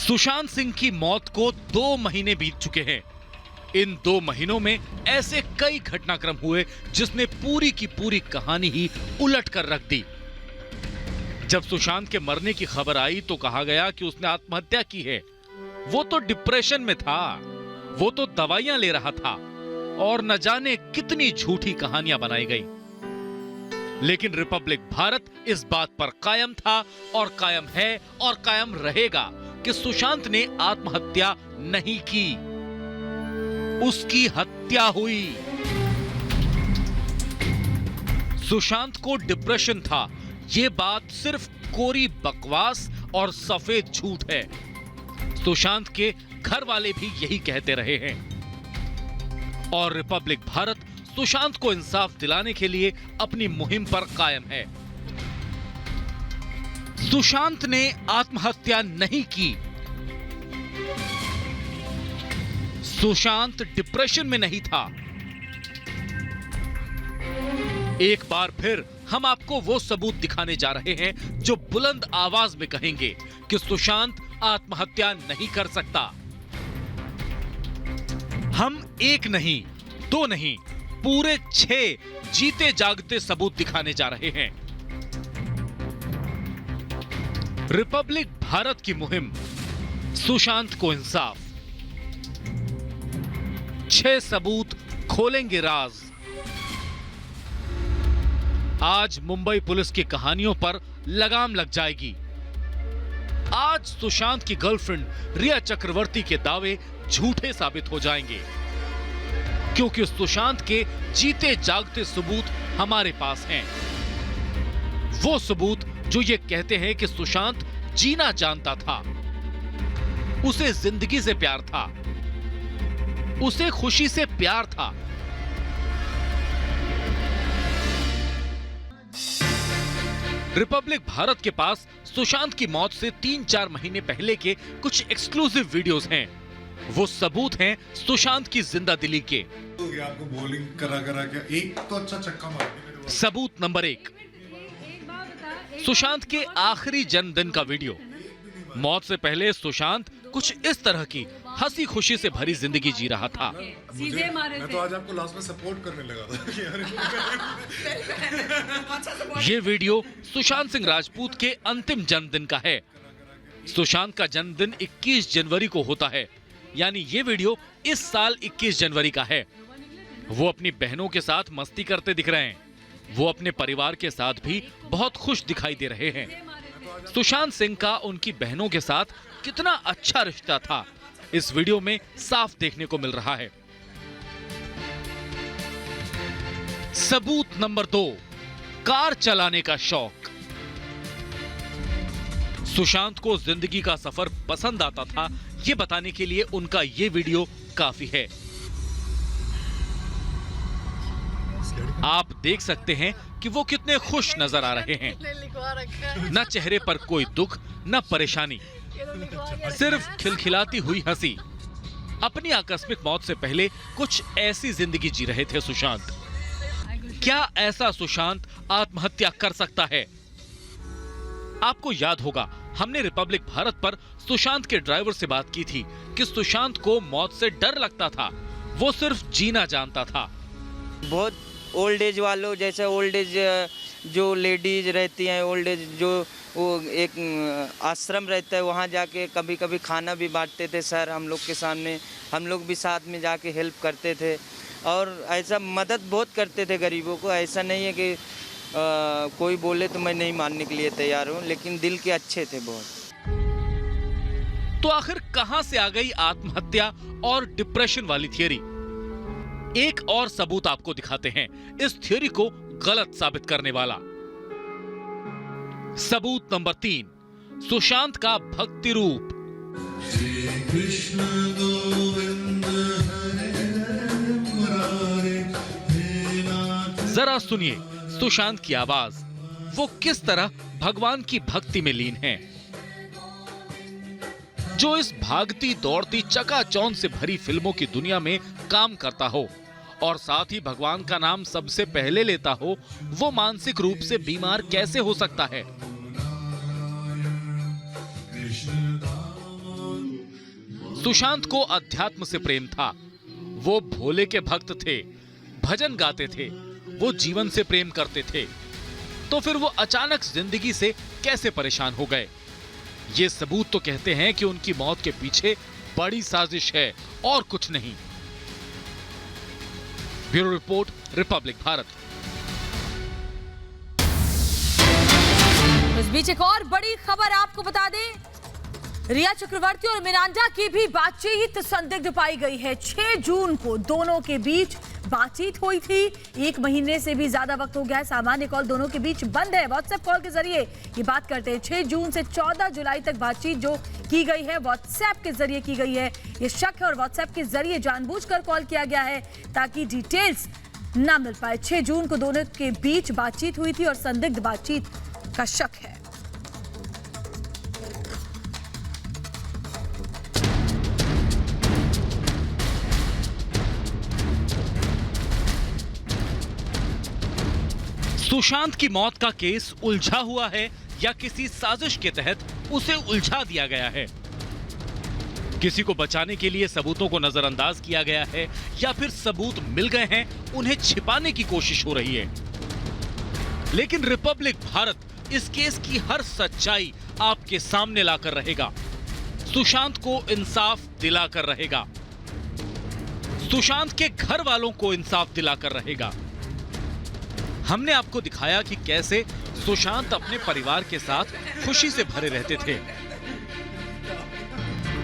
सुशांत सिंह की मौत को 2 महीने बीत चुके हैं। इन 2 महीनों में ऐसे कई घटनाक्रम हुए जिसने पूरी की पूरी कहानी ही उलट कर रख दी। जब सुशांत के मरने की खबर आई तो कहा गया कि उसने आत्महत्या की है। वो तो डिप्रेशन में था, वो तो दवाइयां ले रहा था और न जाने कितनी झूठी कहानियां बनाई गई। लेकिन रिपब्लिक भारत इस बात पर कायम था और कायम है और कायम रहेगा कि सुशांत ने आत्महत्या नहीं की, उसकी हत्या हुई। सुशांत को डिप्रेशन था, यह बात सिर्फ कोरी बकवास और सफेद झूठ है। सुशांत के घर वाले भी यही कहते रहे हैं और रिपब्लिक भारत सुशांत को इंसाफ दिलाने के लिए अपनी मुहिम पर कायम है। सुशांत ने आत्महत्या नहीं की। सुशांत डिप्रेशन में नहीं था। एक बार फिर हम आपको वो सबूत दिखाने जा रहे हैं जो बुलंद आवाज में कहेंगे कि सुशांत आत्महत्या नहीं कर सकता। हम 1 नहीं, 2 नहीं, पूरे 6 जीते जागते सबूत दिखाने जा रहे हैं। रिपब्लिक भारत की मुहिम, सुशांत को इंसाफ। 6 सबूत खोलेंगे राज। आज मुंबई पुलिस की कहानियों पर लगाम लग जाएगी। आज सुशांत की गर्लफ्रेंड रिया चक्रवर्ती के दावे झूठे साबित हो जाएंगे, क्योंकि सुशांत के जीते जागते सबूत हमारे पास हैं। वो सबूत जो ये कहते हैं कि सुशांत जीना जानता था, उसे जिंदगी से प्यार था, उसे खुशी से प्यार था। रिपब्लिक भारत के पास सुशांत की मौत से 3-4 महीने पहले के कुछ एक्सक्लूसिव वीडियोस हैं। वो सबूत हैं सुशांत की जिंदा दिली के। आपको बॉलिंग करा के एक तो अच्छा छक्का मार। सबूत नंबर 1, सुशांत के आखिरी जन्मदिन का वीडियो। मौत से पहले सुशांत कुछ इस तरह की हंसी खुशी से भरी जिंदगी जी रहा था। सीधे मारे मैं तो आज आपको लास्ट में सपोर्ट करने लगा था। ये वीडियो सुशांत सिंह राजपूत के अंतिम जन्मदिन का है। सुशांत का जन्मदिन 21 जनवरी को होता है, यानी ये वीडियो इस साल 21 जनवरी का है। वो अपनी बहनों के साथ मस्ती करते दिख रहे हैं। वो अपने परिवार के साथ भी बहुत खुश दिखाई दे रहे हैं। सुशांत सिंह का उनकी बहनों के साथ कितना अच्छा रिश्ता था, इस वीडियो में साफ देखने को मिल रहा है। सबूत नंबर 2, कार चलाने का शौक। सुशांत को जिंदगी का सफर पसंद आता था, ये बताने के लिए उनका ये वीडियो काफी है। आप देख सकते हैं कि वो कितने खुश नजर आ रहे हैं। न चेहरे पर कोई दुख, न परेशानी, सिर्फ खिलखिलाती हुई हंसी। अपनी आकस्मिक मौत से पहले कुछ ऐसी जिंदगी जी रहे थे सुशांत। क्या ऐसा सुशांत आत्महत्या कर सकता है? आपको याद होगा, हमने रिपब्लिक भारत पर सुशांत के ड्राइवर से बात की थी कि सुशांत को मौत से डर लगता था, वो सिर्फ जीना जानता था। बहुत ओल्ड एज वालों जैसे ओल्ड एज जो लेडीज रहती हैं, ओल्ड एज जो वो एक आश्रम रहता है, वहाँ जाके कभी कभी खाना भी बांटते थे सर हम लोग के सामने। हम लोग भी साथ में जाके हेल्प करते थे और ऐसा मदद बहुत करते थे गरीबों को। ऐसा नहीं है कि कोई बोले तो मैं नहीं मानने के लिए तैयार हूँ, लेकिन दिल के अच्छे थे बहुत। तो आखिर कहां से आ गई आत्महत्या और डिप्रेशन वाली थियरी? एक और सबूत आपको दिखाते हैं इस थियरी को गलत साबित करने वाला। सबूत नंबर 3, सुशांत का भक्ति रूप। जरा सुनिए सुशांत की आवाज, वो किस तरह भगवान की भक्ति में लीन है। जो इस भागती दौड़ती चकाचौंध से भरी फिल्मों की दुनिया में काम करता हो और साथ ही भगवान का नाम सबसे पहले लेता हो, वो मानसिक रूप से बीमार कैसे हो सकता है? सुशांत को अध्यात्म से प्रेम था। वो भोले के भक्त थे, भजन गाते थे, वो जीवन से प्रेम करते थे। तो फिर वो अचानक जिंदगी से कैसे परेशान हो गए? ये सबूत तो कहते हैं कि उनकी मौत के पीछे बड़ी साजिश है और कुछ नहीं। Bureau report, Republic Bharat. इस बीच एक और बड़ी खबर आपको बता दें, रिया चक्रवर्ती और मिरांडा की भी बातचीत संदिग्ध पाई गई है। 6 जून को दोनों के बीच बातचीत हुई थी। 1 महीने से भी ज्यादा वक्त हो गया है। सामान्य कॉल दोनों के बीच बंद है। व्हाट्सएप कॉल के जरिए ये बात करते हैं। 6 जून से 14 जुलाई तक बातचीत जो की गई है व्हाट्सएप के जरिए की गई है। ये शक है और व्हाट्सएप के जरिए जानबूझकर कॉल किया गया है ताकि डिटेल्स ना मिल पाए। 6 जून को दोनों के बीच बातचीत हुई थी और संदिग्ध बातचीत का शक है। सुशांत की मौत का केस उलझा हुआ है या किसी साजिश के तहत उसे उलझा दिया गया है? किसी को बचाने के लिए सबूतों को नजरअंदाज किया गया है या फिर सबूत मिल गए हैं, उन्हें छिपाने की कोशिश हो रही है। लेकिन रिपब्लिक भारत इस केस की हर सच्चाई आपके सामने लाकर रहेगा। सुशांत को इंसाफ दिलाकर रहेगा। सुशांत के घर वालों को इंसाफ दिलाकर रहेगा। हमने आपको दिखाया कि कैसे सुशांत अपने परिवार के साथ खुशी से भरे रहते थे,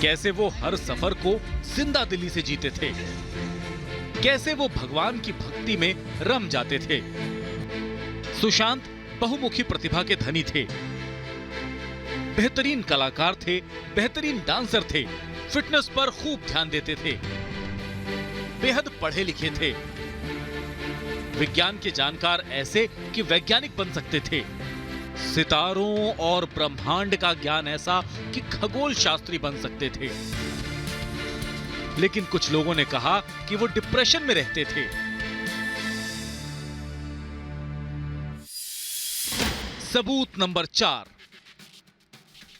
कैसे वो हर सफर को जिंदा दिली से जीते थे, कैसे वो भगवान की भक्ति में रम जाते थे। सुशांत बहुमुखी प्रतिभा के धनी थे, बेहतरीन कलाकार थे, बेहतरीन डांसर थे, फिटनेस पर खूब ध्यान देते थे, बेहद पढ़े लिखे थे, विज्ञान के जानकार ऐसे कि वैज्ञानिक बन सकते थे, सितारों और ब्रह्मांड का ज्ञान ऐसा कि खगोल शास्त्री बन सकते थे। लेकिन कुछ लोगों ने कहा कि वो डिप्रेशन में रहते थे। सबूत नंबर 4,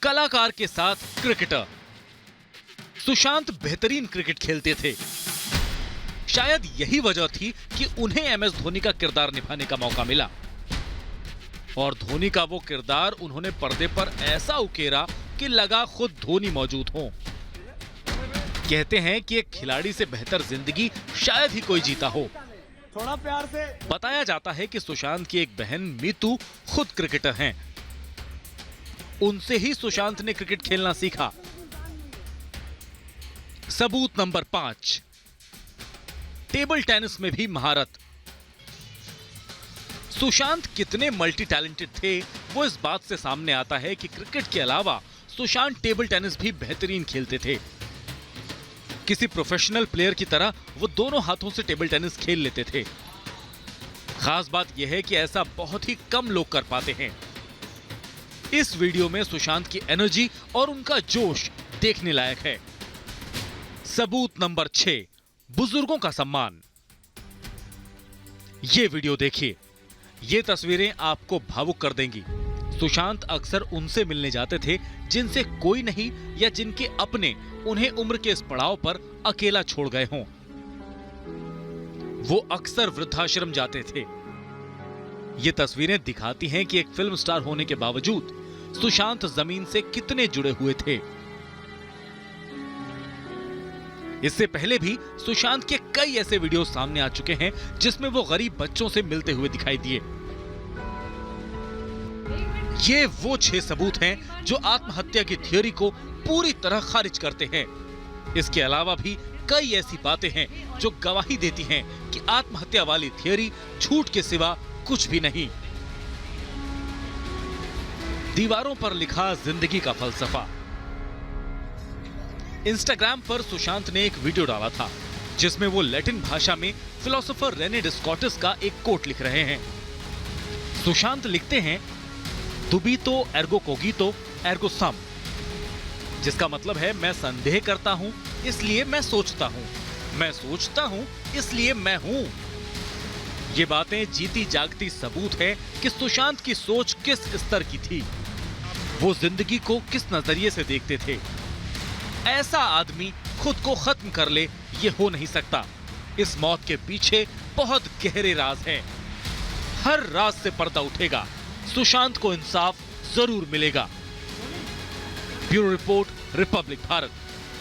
कलाकार के साथ क्रिकेटर। सुशांत बेहतरीन क्रिकेट खेलते थे। शायद यही वजह थी कि उन्हें एमएस धोनी का किरदार निभाने का मौका मिला और धोनी का वो किरदार उन्होंने पर्दे पर ऐसा उकेरा कि लगा खुद धोनी मौजूद हों। कहते हैं कि एक खिलाड़ी से बेहतर जिंदगी शायद ही कोई जीता हो। थोड़ा प्यार से बताया जाता है कि सुशांत की एक बहन मीतू खुद क्रिकेटर हैं। उनसे ही सुशांत ने क्रिकेट खेलना सीखा। सबूत नंबर 5, टेबल टेनिस में भी महारत। सुशांत कितने मल्टी टैलेंटेड थे वो इस बात से सामने आता है कि क्रिकेट के अलावा सुशांत टेबल टेनिस भी बेहतरीन खेलते थे। किसी प्रोफेशनल प्लेयर की तरह वो दोनों हाथों से टेबल टेनिस खेल लेते थे। खास बात यह है कि ऐसा बहुत ही कम लोग कर पाते हैं। इस वीडियो में सुशांत की एनर्जी और उनका जोश देखने लायक है। सबूत नंबर 6, बुजुर्गों का सम्मान। ये वीडियो देखिए, ये तस्वीरें आपको भावुक कर देंगी। सुशांत अक्सर उनसे मिलने जाते थे जिनसे कोई नहीं या जिनके अपने उन्हें उम्र के इस पड़ाव पर अकेला छोड़ गए हों। वो अक्सर वृद्धाश्रम जाते थे। ये तस्वीरें दिखाती हैं कि एक फिल्म स्टार होने के बावजूद सुशांत जमीन से कितने जुड़े हुए थे। इससे पहले भी सुशांत के कई ऐसे वीडियो सामने आ चुके हैं जिसमें वो गरीब बच्चों से मिलते हुए दिखाई दिए। ये वो 6 सबूत हैं जो आत्महत्या की थ्योरी को पूरी तरह खारिज करते हैं। इसके अलावा भी कई ऐसी बातें हैं जो गवाही देती हैं कि आत्महत्या वाली थ्योरी झूठ के सिवा कुछ भी नहीं। दीवारों पर लिखा जिंदगी का फलसफा। इंस्टाग्राम पर सुशांत ने एक वीडियो डाला था जिसमें वो लैटिन भाषा में फिलोसोफर रेने डिस्कॉर्टिस का एक कोट लिख रहे हैं। सुशांत लिखते हैं, दुबितो एर्गो कोगितो एर्गो सम, जिसका मतलब है मैं संदेह करता हूं इसलिए मैं सोचता हूं, मैं सोचता हूं इसलिए मैं हूं। ये बातें जीती जागती सबूत है कि सुशांत की सोच किस स्तर की थी, वो जिंदगी को किस नजरिए से देखते थे। ऐसा आदमी खुद को खत्म कर ले, ये हो नहीं सकता। इस मौत के पीछे बहुत गहरे राज हैं। हर राज से पर्दा उठेगा, सुशांत को इंसाफ जरूर मिलेगा। Bureau report, Republic Bharat.